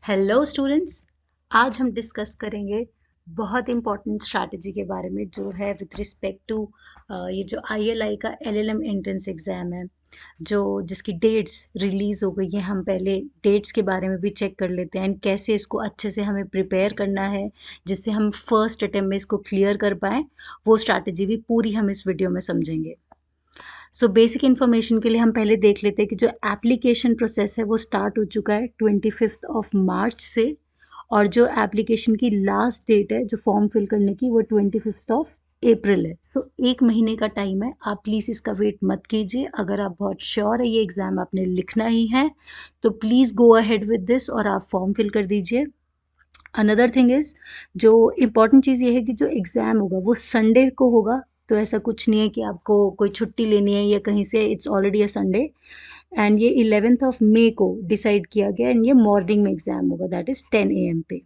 Hello students. आज हम discuss करेंगे बहुत इम्पॉर्टेंट स्ट्रैटेजी के बारे में जो है विथ रिस्पेक्ट टू ये जो आईएलआई का एलएलएम एंट्रेंस एग्ज़ाम है, जो जिसकी डेट्स रिलीज़ हो गई है। हम पहले डेट्स के बारे में भी चेक कर लेते हैं एंड कैसे इसको अच्छे से हमें प्रिपेयर करना है जिससे हम फर्स्ट अटेम्प्ट में इसको क्लियर कर पाएँ। वो स्ट्रैटेजी भी पूरी हम इस वीडियो में समझेंगे। सो बेसिक इन्फॉर्मेशन के लिए हम पहले देख लेते हैं कि जो एप्लीकेशन प्रोसेस है वो स्टार्ट हो चुका है 25 ऑफ मार्च से, और जो एप्लीकेशन की लास्ट डेट है जो फॉर्म फिल करने की वो 25 ऑफ अप्रैल है। सो एक महीने का टाइम है, आप प्लीज़ इसका वेट मत कीजिए। अगर आप बहुत श्योर है ये एग्ज़ाम आपने लिखना ही है तो please go ahead with this और आप फॉर्म फिल कर दीजिए। अनदर थिंग इज़, जो इम्पॉर्टेंट चीज़ ये है कि जो एग्ज़ाम होगा वो संडे को होगा। तो ऐसा कुछ नहीं है कि आपको कोई छुट्टी लेनी है या कहीं से, it's already a Sunday. And ये 11th ऑफ मे को डिसाइड किया गया एंड ये मॉर्निंग में एग्ज़ाम होगा, दैट इज़ 10 AM पे।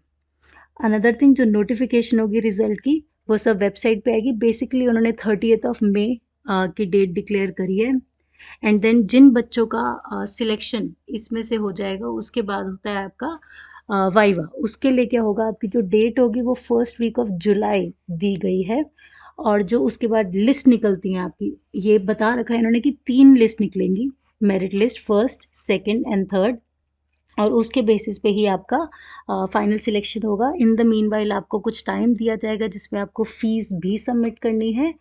अनदर थिंग, जो नोटिफिकेशन होगी रिजल्ट की वो सब वेबसाइट पे आएगी। बेसिकली उन्होंने 30th ऑफ मे की डेट डिक्लेयर करी है। एंड देन जिन बच्चों का सिलेक्शन इसमें से हो जाएगा उसके बाद होता है आपका वाइवा। उसके लिए क्या होगा, आपकी जो डेट होगी वो फर्स्ट वीक ऑफ जुलाई दी गई है। और जो उसके बाद लिस्ट निकलती हैं आपकी, ये बता रखा है इन्होंने कि 3 लिस्ट निकलेंगी, merit list first, second and third. और उसके बेसिस पे ही आपका फाइनल सिलेक्शन होगा। इन द मीनवाइल आपको कुछ टाइम दिया जाएगा जिसमें आपको फ़ीस भी सबमिट करनी है,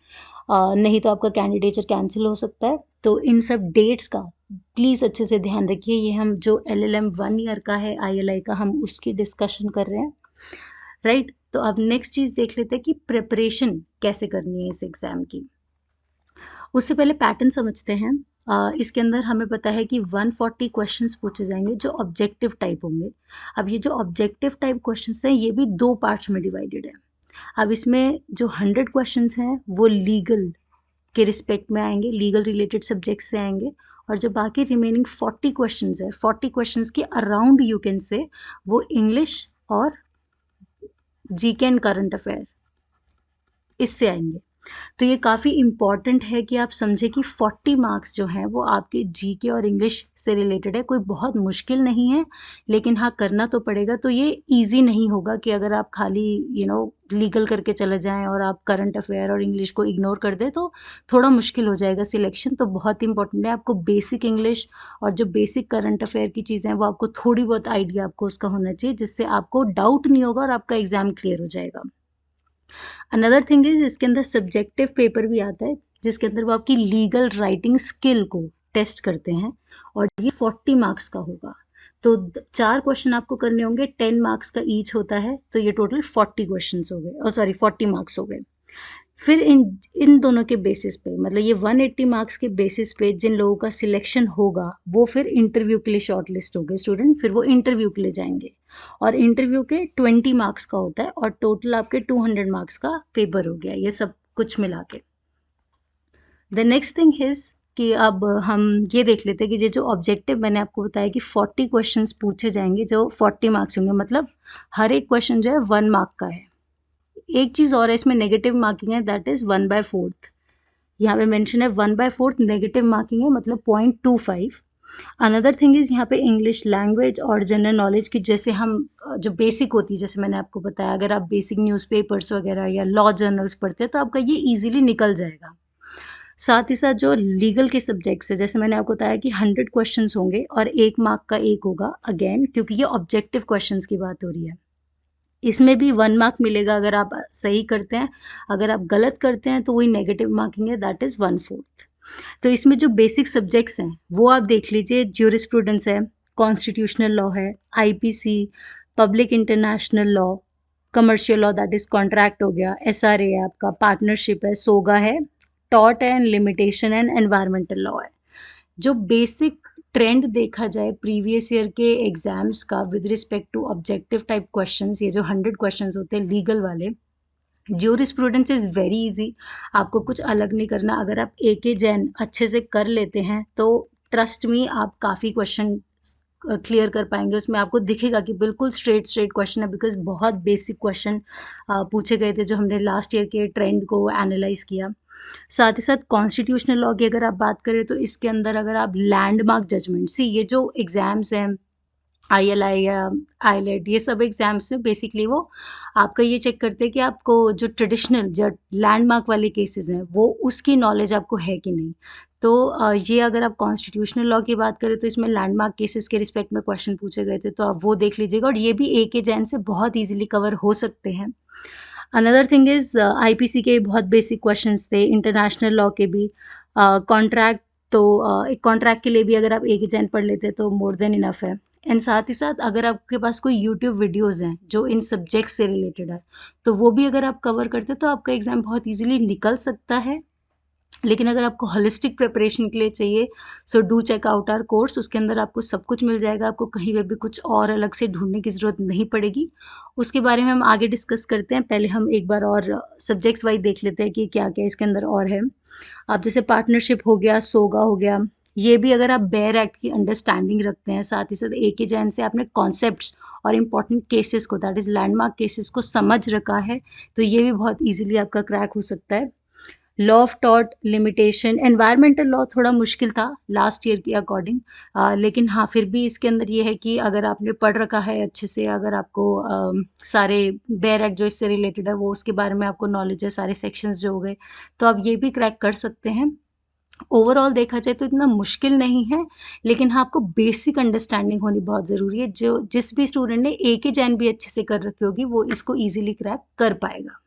नहीं तो आपका कैंडिडेचर कैंसिल हो सकता है। तो इन सब डेट्स का प्लीज़ अच्छे से ध्यान रखिए। ये हम जो एलएलएम 1 ईयर का है आईएलआई का, हम उसकी डिस्कशन कर रहे हैं, राइट। तो अब नेक्स्ट चीज़ देख लेते हैं कि प्रिपरेशन कैसे करनी है इस एग्ज़ाम की। उससे पहले पैटर्न समझते हैं। इसके अंदर हमें पता है कि 140 क्वेश्चंस पूछे जाएंगे जो ऑब्जेक्टिव टाइप होंगे। अब ये जो ऑब्जेक्टिव टाइप क्वेश्चंस हैं ये भी 2 पार्ट्स में डिवाइडेड है। अब इसमें जो 100 क्वेश्चंस हैं वो लीगल के रिस्पेक्ट में आएंगे, लीगल रिलेटेड सब्जेक्ट से आएंगे। और जो बाकी रिमेनिंग 40 क्वेश्चंस है, 40 क्वेश्चंस के अराउंड यू कैन से, वो इंग्लिश और जीके एंड करंट अफेयर इससे आएंगे। तो ये काफ़ी इम्पॉर्टेंट है कि आप समझें कि 40 मार्क्स जो हैं वो आपके जीके और इंग्लिश से रिलेटेड है। कोई बहुत मुश्किल नहीं है, लेकिन हाँ करना तो पड़ेगा। तो ये इजी नहीं होगा कि अगर आप खाली लीगल करके चले जाएं और आप करंट अफेयर और इंग्लिश को इग्नोर कर दें तो थोड़ा मुश्किल हो जाएगा सिलेक्शन। तो बहुत इंपॉर्टेंट है, आपको बेसिक इंग्लिश और जो बेसिक करंट अफेयर की चीज़ें हैं वो आपको थोड़ी बहुत आइडिया आपको उसका होना चाहिए, जिससे आपको डाउट नहीं होगा और आपका एग्ज़ाम क्लियर हो जाएगा। अनदर थिंग इज, इसके अंदर सब्जेक्टिव पेपर भी आता है जिसके अंदर वो आपकी लीगल राइटिंग स्किल को टेस्ट करते हैं, और ये 40 मार्क्स का होगा। तो 4 क्वेश्चन आपको करने होंगे, 10 मार्क्स का ईच होता है, तो ये टोटल 40 क्वेश्चन हो गए, और सॉरी 40 मार्क्स हो गए। फिर इन इन दोनों के बेसिस पे, मतलब ये 180 मार्क्स के बेसिस पे जिन लोगों का सिलेक्शन होगा वो फिर इंटरव्यू के लिए शॉर्ट लिस्ट हो गए स्टूडेंट, फिर वो इंटरव्यू के लिए जाएंगे। और इंटरव्यू के 20 मार्क्स का होता है और टोटल आपके 200 मार्क्स का पेपर हो गया, ये सब कुछ मिला के। द नेक्स्ट थिंग इज कि अब हम ये देख लेते हैं कि ये जो ऑब्जेक्टिव मैंने आपको बताया कि 40 क्वेश्चंस पूछे जाएंगे जो 40 मार्क्स होंगे, मतलब हर एक क्वेश्चन जो है 1 मार्क का है। एक चीज़ और है इसमें, नेगेटिव मार्किंग है, दैट इज़ 1/4। यहाँ पे मेंशन है 1/4 नेगेटिव मार्किंग है, मतलब 0.25। अनदर थिंग इज़, यहाँ पे इंग्लिश लैंग्वेज और जनरल नॉलेज की, जैसे हम जो बेसिक होती है, जैसे मैंने आपको बताया, अगर आप बेसिक न्यूज़पेपर्स वगैरह या लॉ जर्नल्स पढ़ते हैं तो आपका ये ईजिली निकल जाएगा। साथ ही साथ जो लीगल के सब्जेक्ट्स है, जैसे मैंने आपको बताया कि 100 क्वेश्चंस होंगे और 1 मार्क का एक होगा, अगेन क्योंकि ये ऑब्जेक्टिव क्वेश्चंस की बात हो रही है। इसमें भी 1 मार्क मिलेगा अगर आप सही करते हैं, अगर आप गलत करते हैं तो वही नेगेटिव मार्किंग है, दैट इज़ 1/4। तो इसमें जो बेसिक सब्जेक्ट्स हैं वो आप देख लीजिए, ज्यूरिस्प्रूडेंस है, कॉन्स्टिट्यूशनल लॉ है, IPC, public international law, commercial law that is contract हो गया, एसआरए है आपका, पार्टनरशिप है, सोगा है, tort and limitation and environmental law है। जो बेसिक ट्रेंड देखा जाए प्रीवियस ईयर के एग्जाम्स का with respect to objective type questions, ये जो 100 क्वेश्चंस होते हैं लीगल वाले, ज्यूरिस्प्रूडेंस इज़ वेरी इजी, आपको कुछ अलग नहीं करना। अगर आप AK जैन अच्छे से कर लेते हैं तो ट्रस्ट मी आप काफ़ी क्वेश्चन क्लियर कर पाएंगे। उसमें आपको दिखेगा कि बिल्कुल स्ट्रेट क्वेश्चन है, बिकॉज बहुत बेसिक क्वेश्चन पूछे गए थे जो हमने लास्ट ईयर के ट्रेंड को एनालाइज किया। साथ ही साथ कॉन्स्टिट्यूशनल लॉ की अगर आप बात करें तो इसके अंदर अगर आप लैंडमार्क जजमेंट, सी ये जो एग्ज़ाम्स हैं ILI या आईलेट, ये सब एग्ज़ाम्स में बेसिकली वो आपका ये चेक करते हैं कि आपको जो ट्रेडिशनल जो लैंडमार्क वाले केसेस हैं, वो उसकी नॉलेज आपको है कि नहीं। तो ये अगर आप कॉन्स्टिट्यूशनल लॉ की बात करें तो इसमें लैंडमार्क केसेस के रिस्पेक्ट में क्वेश्चन पूछे गए थे, तो आप वो देख लीजिएगा और ये भी ए.के. जैन से बहुत ईज़िली कवर हो सकते हैं। अनदर थिंग इज़ आईपीसी के बहुत बेसिक क्वेश्चंस थे, इंटरनेशनल लॉ के भी, कॉन्ट्रैक्ट, तो एक कॉन्ट्रैक्ट के लिए भी अगर आप एक एजेंट पढ़ लेते हैं तो मोर देन इनफ है। एंड साथ ही साथ अगर आपके पास कोई यूट्यूब वीडियोज़ हैं जो इन सब्जेक्ट से रिलेटेड है, तो वो भी अगर आप कवर करते हैं तो आपका एग्ज़ाम बहुत ईज़िली निकल सकता है। लेकिन अगर आपको होलिस्टिक प्रिपरेशन के लिए चाहिए, so do check out our course, उसके अंदर आपको सब कुछ मिल जाएगा, आपको कहीं पे भी कुछ और अलग से ढूँढने की ज़रूरत नहीं पड़ेगी। उसके बारे में हम आगे डिस्कस करते हैं, पहले हम एक बार और सब्जेक्ट्स वाइज़ देख लेते हैं कि क्या-क्या इसके अंदर और है। अब जैसे पार्टनरशिप हो गया, सोगा हो गया, ये भी अगर आप बेयर एक्ट की अंडरस्टैंडिंग रखते हैं, साथ ही साथ ए.के. जैन से आपने कॉन्सेप्ट्स और इम्पोर्टेंट केसेस को, दैट इज़ लैंडमार्क केसेस को समझ रखा है, तो ये भी बहुत ईज़िली आपका क्रैक हो सकता है। Law of tort, limitation, environmental law थोड़ा मुश्किल था लास्ट ईयर के अकॉर्डिंग, लेकिन हाँ, फिर भी इसके अंदर ये है कि अगर आपने पढ़ रखा है अच्छे से, अगर आपको सारे बेयर एक्ट जो इससे रिलेटेड है वो उसके बारे में आपको नॉलेज है, सारे सेक्शंस जो हो गए, तो आप ये भी क्रैक कर सकते हैं। ओवरऑल देखा जाए तो इतना मुश्किल नहीं है, लेकिन हाँ, आपको बेसिक अंडरस्टैंडिंग होनी बहुत ज़रूरी है। जो जिस भी स्टूडेंट ने ए.के. जैन भी अच्छे से कर रखी होगी, वो इसको ईज़िली क्रैक कर पाएगा।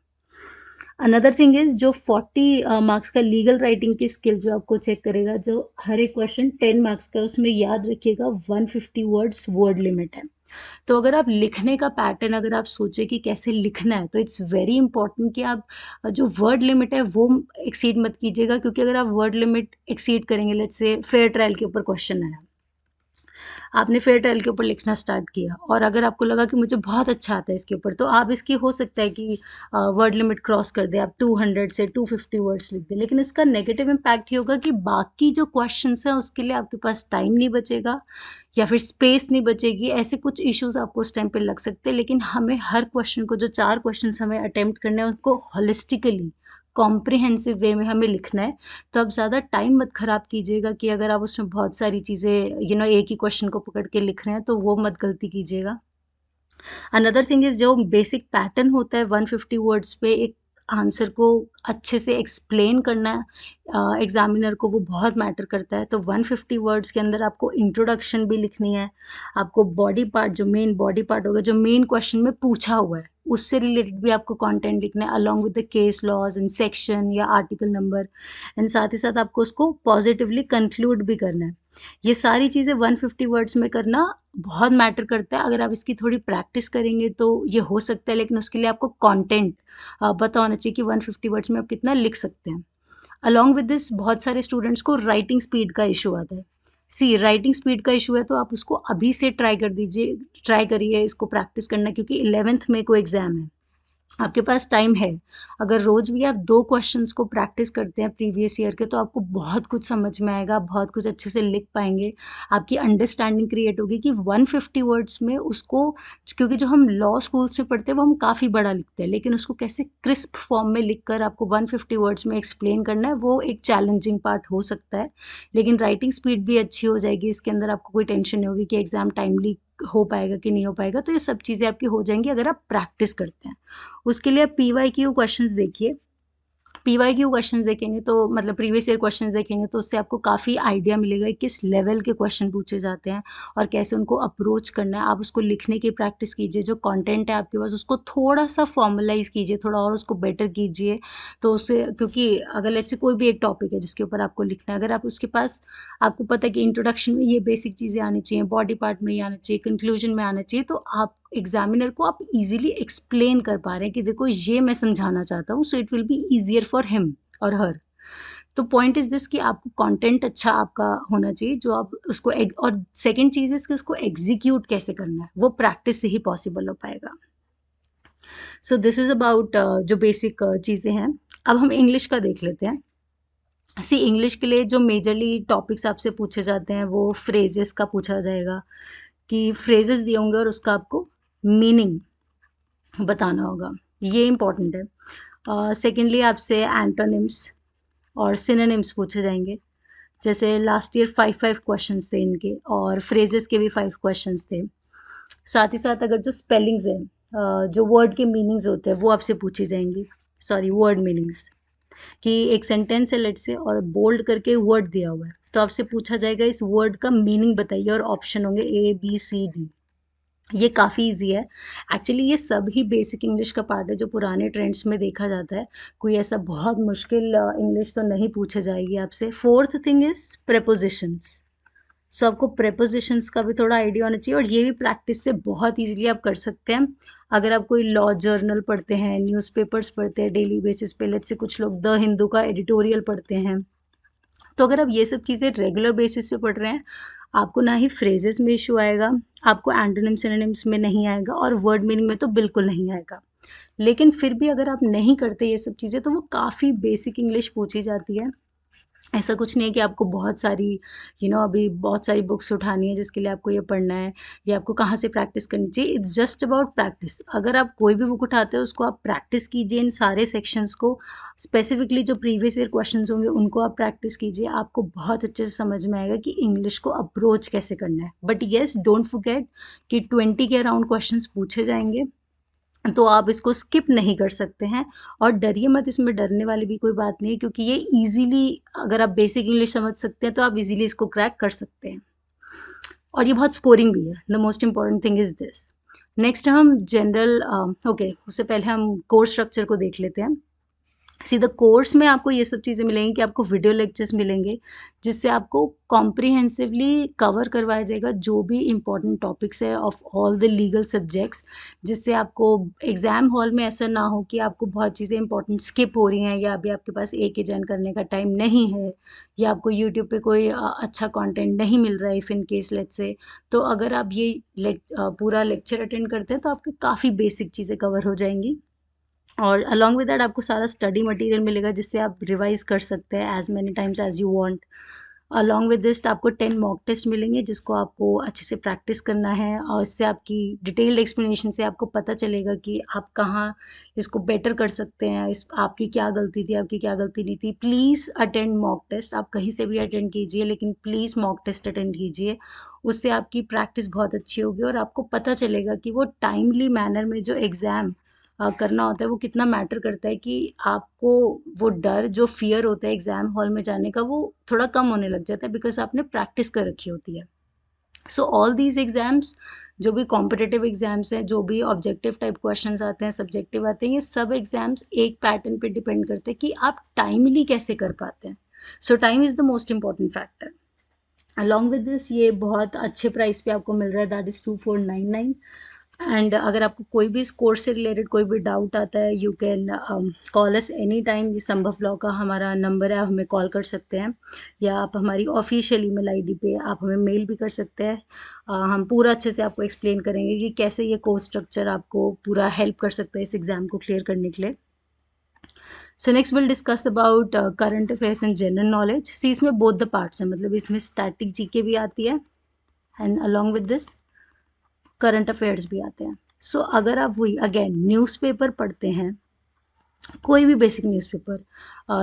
अनदर थिंग इज़ जो 40 मार्क्स का लीगल राइटिंग की स्किल जो आपको चेक करेगा, जो हर एक क्वेश्चन 10 मार्क्स का, उसमें याद रखिएगा 150 वर्ड्स वर्ड लिमिट है। तो अगर आप लिखने का पैटर्न अगर आप सोचें कि कैसे लिखना है, तो इट्स वेरी इंपॉर्टेंट कि आप जो वर्ड लिमिट है वो एक्सीड मत कीजिएगा, क्योंकि अगर आप वर्ड लिमिट एक्सीड करेंगे, लेट्स से फेयर ट्रायल के ऊपर क्वेश्चन आया, आपने फेयर ट्रायल के ऊपर लिखना स्टार्ट किया और अगर आपको लगा कि मुझे बहुत अच्छा आता है इसके ऊपर, तो आप इसकी हो सकता है कि वर्ड लिमिट क्रॉस कर दें, आप 200 से 250 वर्ड्स लिख दें, लेकिन इसका नेगेटिव इम्पैक्ट ये होगा कि बाकी जो क्वेश्चंस हैं उसके लिए आपके पास टाइम नहीं बचेगा या फिर स्पेस नहीं बचेगी, ऐसे कुछ इश्यूज आपको उस टाइम पे लग सकते हैं। लेकिन हमें हर क्वेश्चन को, जो 4 क्वेश्चंस हमें अटेम्प्ट करने हैं, उनको होलिस्टिकली कॉम्प्रिहेंसिव वे में हमें लिखना है। तो आप ज़्यादा टाइम मत ख़राब कीजिएगा कि अगर आप उसमें बहुत सारी चीज़ें एक ही क्वेश्चन को पकड़ के लिख रहे हैं, तो वो मत गलती कीजिएगा। अनदर थिंग इज़ जो बेसिक पैटर्न होता है 150 वर्ड्स पे एक आंसर को अच्छे से एक्सप्लेन करना है एग्जामिनर को, वो बहुत मैटर करता है। तो 150 वर्ड्स के अंदर आपको इंट्रोडक्शन भी लिखनी है, आपको बॉडी पार्ट, जो मेन बॉडी पार्ट होगा, जो मेन क्वेश्चन में पूछा हुआ है, उससे रिलेटेड भी आपको कंटेंट लिखना है, along with the case laws and section या आर्टिकल नंबर, एंड साथ ही साथ आपको उसको पॉजिटिवली कंक्लूड भी करना है। ये सारी चीज़ें 150 वर्ड्स में करना बहुत मैटर करता है। अगर आप इसकी थोड़ी प्रैक्टिस करेंगे तो ये हो सकता है, लेकिन उसके लिए आपको कंटेंट पता होना चाहिए कि 150 वर्ड्स में आप कितना लिख सकते हैं। अलॉन्ग विद दिस बहुत सारे स्टूडेंट्स को राइटिंग स्पीड का इशू आता है। सी राइटिंग स्पीड का इशू है तो आप उसको अभी से ट्राई कर दीजिए, ट्राई करिए इसको प्रैक्टिस करना, क्योंकि 11th में को एग्ज़ाम है, आपके पास टाइम है। अगर रोज़ भी आप 2 क्वेश्चन्स को प्रैक्टिस करते हैं प्रीवियस ईयर के, तो आपको बहुत कुछ समझ में आएगा, बहुत कुछ अच्छे से लिख पाएँगे। आपकी अंडरस्टैंडिंग क्रिएट होगी कि 150 वर्ड्स में उसको, क्योंकि जो हम लॉ स्कूल्स में पढ़ते हैं वो हम काफ़ी बड़ा लिखते हैं, लेकिन उसको कैसे क्रिस्प फॉर्म में लिखकर आपको 150 वर्ड्स में एक्सप्लेन करना है, वो एक चैलेंजिंग पार्ट हो सकता है। लेकिन राइटिंग स्पीड भी अच्छी हो जाएगी, इसके अंदर आपको कोई टेंशन नहीं होगी कि एग्ज़ाम टाइमली हो पाएगा कि नहीं हो पाएगा। तो ये सब चीज़ें आपकी हो जाएँगी अगर आप प्रैक्टिस करते हैं। उसके लिए आप पीवाईक्यू क्वेश्चंस देखिए। पीवाईक्यू क्वेश्चंस देखेंगे तो मतलब प्रीवियस ईयर क्वेश्चंस देखेंगे तो उससे आपको काफ़ी आइडिया मिलेगा कि किस लेवल के क्वेश्चन पूछे जाते हैं और कैसे उनको अप्रोच करना है। आप उसको लिखने की प्रैक्टिस कीजिए, जो कंटेंट है आपके पास उसको थोड़ा-सा फॉर्मलाइज़ कीजिए, थोड़ा और उसको बेटर कीजिए। तो उससे, क्योंकि अगर लेट्स से कोई भी एक टॉपिक है जिसके ऊपर आपको लिखना है, अगर आप उसके पास, आपको पता है कि इंट्रोडक्शन में ये बेसिक चीज़ें आनी चाहिए, बॉडी पार्ट में ये आना चाहिए, कंक्लूजन में आना चाहिए, तो आप एग्जामिनर को आप इजीली एक्सप्लेन कर पा रहे हैं कि देखो ये मैं समझाना चाहता हूँ, so it will be easier for him और हर। तो पॉइंट इज दिस कि आपको कंटेंट अच्छा आपका होना चाहिए, जो आप उसको और सेकंड चीज है कि उसको एग्जीक्यूट कैसे करना है, वो प्रैक्टिस से ही पॉसिबल हो पाएगा। सो दिस इज अबाउट जो बेसिक चीज़ें हैं। अब हम इंग्लिश का देख लेते हैं। सी इंग्लिश के लिए जो मेजरली टॉपिक्स आपसे पूछे जाते हैं वो फ्रेजेस का पूछा जाएगा, कि फ्रेजेस दिए होंगे और उसका आपको मीनिंग बताना होगा, ये इम्पॉर्टेंट है। सेकेंडली आपसे एंटोनिम्स और सिनोनिम्स पूछे जाएंगे। जैसे लास्ट ईयर 5 क्वेश्चंस थे इनके और फ्रेजेस के भी 5 क्वेश्चंस थे। साथ ही साथ अगर जो स्पेलिंग्स हैं, जो वर्ड के मीनिंग्स होते हैं वो आपसे पूछी जाएंगी, सॉरी वर्ड मीनिंग्स, कि एक सेंटेंस है लेट्स से और बोल्ड करके वर्ड दिया हुआ है, तो आपसे पूछा जाएगा इस वर्ड का मीनिंग बताइए, और ऑप्शन होंगे A B C D। ये काफ़ी इजी है। एक्चुअली ये सब ही बेसिक इंग्लिश का पार्ट है जो पुराने ट्रेंड्स में देखा जाता है। कोई ऐसा बहुत मुश्किल इंग्लिश तो नहीं पूछा जाएगी आपसे। Fourth thing is prepositions. So आपको प्रेपोजिशंस का भी थोड़ा आइडिया होना चाहिए, और ये भी प्रैक्टिस से बहुत इजीली आप कर सकते हैं। अगर आप कोई लॉ जर्नल पढ़ते हैं, न्यूज़पेपर्स पढ़ते हैं डेली बेसिस पे, लेट्स से कुछ लोग द हिंदू का एडिटोरियल पढ़ते हैं, तो अगर आप ये सब चीज़ें रेगुलर बेसिस पे पढ़ रहे हैं, आपको ना ही फ्रेजेस में इशू आएगा, आपको एंटोनिम सिनोनिम्स में नहीं आएगा, और वर्ड मीनिंग में तो बिल्कुल नहीं आएगा। लेकिन फिर भी अगर आप नहीं करते ये सब चीज़ें, तो वो काफ़ी बेसिक इंग्लिश पूछी जाती है। ऐसा कुछ नहीं है कि आपको बहुत सारी अभी बहुत सारी बुक्स उठानी है जिसके लिए आपको ये पढ़ना है, या आपको कहाँ से प्रैक्टिस करनी चाहिए। It's just about practice. अगर आप कोई भी बुक उठाते हो उसको आप प्रैक्टिस कीजिए, इन सारे सेक्शंस को, स्पेसिफिकली जो प्रीवियस ईयर क्वेश्चंस होंगे उनको आप प्रैक्टिस कीजिए। आपको बहुत अच्छे से समझ में आएगा कि इंग्लिश को अप्रोच कैसे करना है। बट येस, डोंट फॉरगेट कि 20 के अराउंड क्वेश्चंस पूछे जाएंगे, तो आप इसको स्किप नहीं कर सकते हैं। और डरिए मत, इसमें डरने वाली भी कोई बात नहीं है, क्योंकि ये इजीली, अगर आप बेसिक इंग्लिश समझ सकते हैं तो आप इजीली इसको क्रैक कर सकते हैं, और ये बहुत स्कोरिंग भी है। The most important thing is this. Next हम जनरल, ओके, उससे पहले हम कोर्स स्ट्रक्चर को देख लेते हैं। सी द कोर्स में आपको ये सब चीज़ें मिलेंगी कि आपको वीडियो लेक्चर्स मिलेंगे, जिससे आपको कॉम्प्रिहेंसिवली कवर करवाया जाएगा जो भी इम्पोर्टेंट टॉपिक्स है of all the legal subjects, जिससे आपको एग्ज़ाम हॉल में ऐसा ना हो कि आपको बहुत चीज़ें इंपॉर्टेंट स्किप हो रही हैं, या अभी आपके पास एक ही जन करने का टाइम नहीं है, या आपको यूट्यूब पे कोई अच्छा कंटेंट नहीं मिल रहा है if in case let's say. तो अगर आप ये पूरा लेक्चर अटेंड करते हैं तो आपकी काफ़ी बेसिक चीज़ें कवर हो जाएंगी, और अलॉन्ग विद दैट आपको सारा स्टडी मटेरियल मिलेगा जिससे आप रिवाइज कर सकते हैं as many times as you want. Along with this आपको 10 मॉक टेस्ट मिलेंगे जिसको आपको अच्छे से प्रैक्टिस करना है, और इससे आपकी डिटेल्ड एक्सप्लेनेशन से आपको पता चलेगा कि आप कहाँ इसको बेटर कर सकते हैं, इस आपकी क्या गलती थी, आपकी क्या गलती नहीं थी। Please attend mock test. आप कहीं से भी अटेंड कीजिए, लेकिन प्लीज़ मॉक टेस्ट अटेंड कीजिए। उससे आपकी प्रैक्टिस बहुत अच्छी होगी, और आपको पता चलेगा कि वो टाइमली मैनर में जो एग्ज़ाम करना होता है वो कितना मैटर करता है, कि आपको वो डर, जो फ़ियर होता है एग्ज़ाम हॉल में जाने का, वो थोड़ा कम होने लग जाता है, बिकॉज़ आपने प्रैक्टिस कर रखी होती है। सो ऑल दीज़ एग्ज़ाम्स, जो भी कॉम्पिटिटिव एग्ज़ाम्स हैं, जो भी ऑब्जेक्टिव टाइप क्वेश्चंस आते हैं, सब्जेक्टिव आते हैं, ये सब एग्ज़ाम्स एक पैटर्न पे डिपेंड करते हैं कि आप टाइमली कैसे कर पाते हैं। सो time is the most important factor. Along with this ये बहुत अच्छे प्राइस पे आपको मिल रहा है, दैट इज़ 2499। एंड अगर आपको कोई भी इस कोर्स से रिलेटेड कोई भी डाउट आता है, you can call us any time. ये संभव लॉ का हमारा नंबर है, आप हमें कॉल कर सकते हैं, या आप हमारी ऑफिशियल ईमेल आईडी पे आप हमें मेल भी कर सकते हैं। हम पूरा अच्छे से आपको एक्सप्लेन करेंगे कि कैसे ये कोर्स स्ट्रक्चर आपको पूरा हेल्प कर सकता है इस एग्ज़ाम को क्लियर करने के लिए। So next will discuss about current affairs and general knowledge. See इसमें बोथ द पार्ट्स हैं, मतलब इसमें स्टैटिक जीके भी आती है, and along with this current affairs भी आते हैं। सो अगर आप वही अगेन न्यूज़पेपर पढ़ते हैं, कोई भी basic newspaper,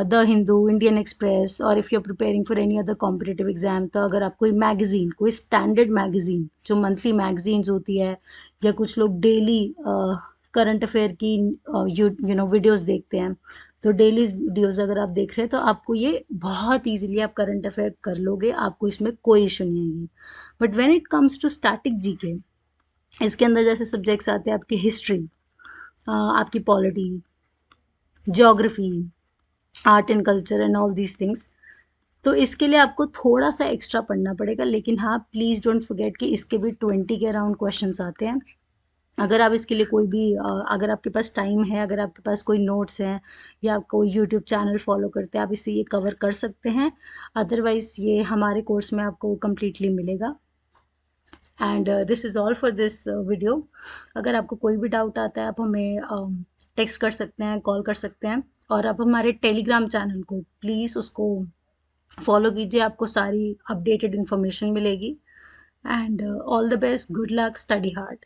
the Hindu, Indian Express, और if you are preparing for any other competitive exam, तो अगर आप कोई मैगज़ीन, कोई स्टैंडर्ड मैगज़ीन जो मंथली मैगज़ीन्स होती है, या कुछ लोग डेली करंट अफेयर की वीडियोस देखते हैं, तो डेली वीडियोस अगर आप देख रहे हैं तो आपको ये बहुत ईजीली आप करंट अफेयर कर लोगे, आपको इसमें कोई इशू नहीं आएगी। But when it comes to static GK, इसके अंदर जैसे सब्जेक्ट्स आते हैं आपकी हिस्ट्री, आपकी polity, geography, art and culture and all these things, तो इसके लिए आपको थोड़ा सा एक्स्ट्रा पढ़ना पड़ेगा। लेकिन हाँ, प्लीज़ डोंट फॉरगेट कि इसके भी 20 के अराउंड क्वेश्चंस आते हैं। अगर आप इसके लिए कोई भी अगर आपके पास टाइम है, अगर आपके पास कोई नोट्स हैं, या आप कोई यूट्यूब चैनल फॉलो करते हैं, आप इससे ये कवर कर सकते हैं। अदरवाइज़ ये हमारे कोर्स में आपको कम्प्लीटली मिलेगा। And this is all for this video. अगर आपको कोई भी डाउट आता है, आप हमें टेक्स्ट कर सकते हैं, कॉल कर सकते हैं, और आप हमारे टेलीग्राम चैनल को प्लीज़ उसको फॉलो कीजिए, आपको सारी अपडेटेड इन्फॉर्मेशन मिलेगी। And all the best, good luck, study hard.